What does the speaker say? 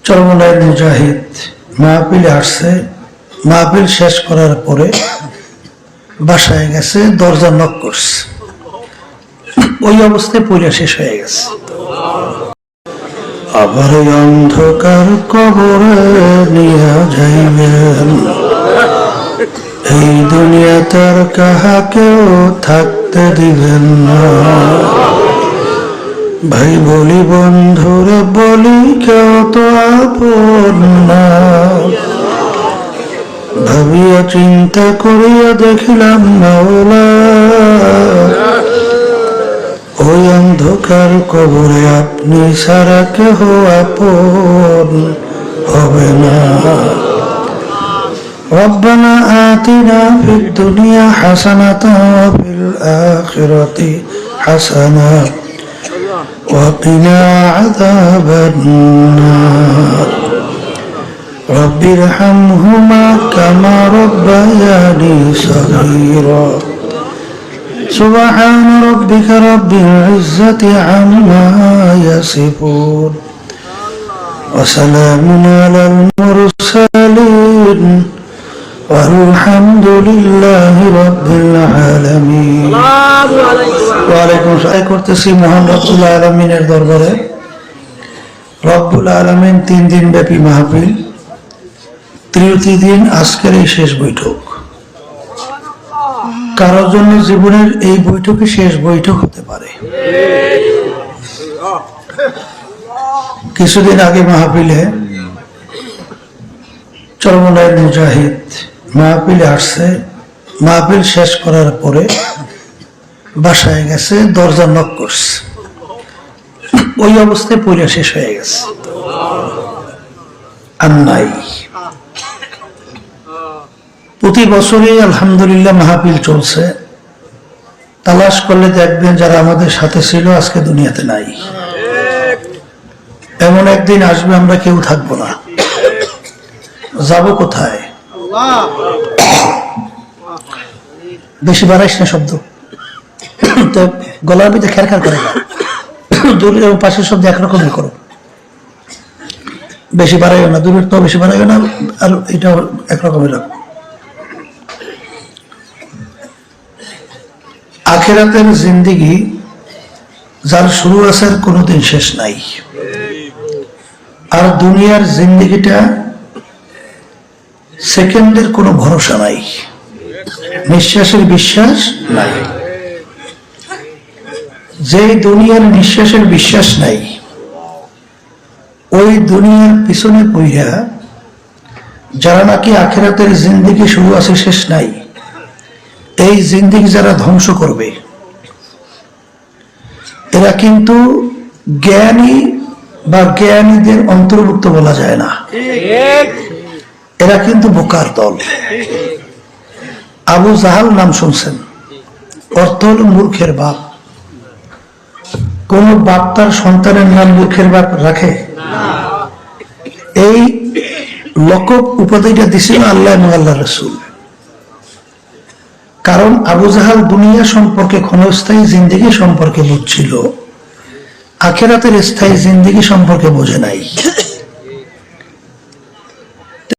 চরমনাইয়ের মুজাহিদ মাহফিলে আসছে। মাহফিল শেষ করার পরে বাসায় গেছে, দরজা নক করছে, ওই অবস্থায় পড়ে শেষ হয়ে গেছে। আবার অন্ধকার কবরে নিয়ে যাইবেন, এই দুনিয়া তার কাহাকেও থাকতে দিবেন না। ভাই বলি বন্ধুরে বলি, কেউ তো আপন না। ভাবিয়া চিন্তা করিয়া দেখিলাম মাওলা, ওই অন্ধকার কবরে আপনি ছাড়া কেহ আপন হবে না। রব্বানা আতিনা ফিদ দুনিয়া হাসানাতান ওয়া ফিল আখিরাতি হাসানাতান ওয়া কিনা আযাবান নার। রব্বিরহামহুমা কামা রাব্বায়ানি সগীরা। সুবহান রাব্বিকা রাব্বিল ইজ্জাতি আম্মা ইয়াসিফুন ওয়া সালামুন আলাল মুরসালিন আলহামদুলিল্লাহি রাব্বিল আলামিন। ওয়া আলাইকুম আসসালাম। করতেছি মহান রব্বুল আলামিনের দরবারে। রব্বুল আলামিন 3 দিন ব্যাপী মাহফিল, তৃতীয় দিন আজকের এই শেষ বৈঠক। কারোর জন্য জীবনের এই বৈঠকই শেষ বৈঠক হতে পারে। কিছুদিন আগে মাহফিলে চরমনাইয়ের মুজাহিদ মাহফিলে আসছে। মাহফিল শেষ করার পরে বাসায় গেছে, দরজা নক করছে, ওই অবস্থায় পড়ে শেষ হয়ে গেছে। আর নাই। প্রতি বছরই আলহামদুলিল্লাহ মাহফিল চলছে। তালাশ করলে দেখবেন যারা আমাদের সাথে ছিল আজকে দুনিয়াতে নাই। এমন একদিন আসবে আমরা কেউ থাকবো না। যাব কোথায়? বেশি বাড়াইস না শব্দ, তো গলার ভিতরে খেরখার করে না। দূরের এবং পাশের শব্দ একরকমই করো, বেশি বাড়াইও না। দূরের তো বেশি বাড়াইও না, আর এটা একরকমই রাখো। আখিরাতের জিন্দেগি যার শুরু আছে আর কোনোদিন শেষ নাই। আর দুনিয়ার জিন্দেগিটা সেকেন্ডের কোনো ভরসা নাই, নিঃশ্বাসের বিশ্বাস নাই। যেই দুনিয়ার নিঃশ্বাসের বিশ্বাস নাই, ওই দুনিয়ার পিছনে পইরা যারা নাকি আখিরাতের জিন্দেগি শুরু আছে শেষ নাই, এই জিন্দেগি যারা ধ্বংস করবে, এরা কিন্তু জ্ঞানী বা জ্ঞানীদের অন্তর্ভুক্ত বলা যায় না। এরা কিন্তু বোকার দল। আবু জাহাল নাম শুনছেন, অর্থ হল মূর্খের বাপ। কোন বাপ তার সন্তানের নাম মূর্খের বাপ রাখে? এই লকব উপাধিটা দিছিল আল্লাহ এবং আল্লাহ রাসূল। কারণ আবু জাহাল দুনিয়া সম্পর্কে ক্ষণস্থায়ী জিন্দেগি সম্পর্কে বুঝছিল, আখিরাতের স্থায়ী জিন্দেগি সম্পর্কে বোঝে নাই।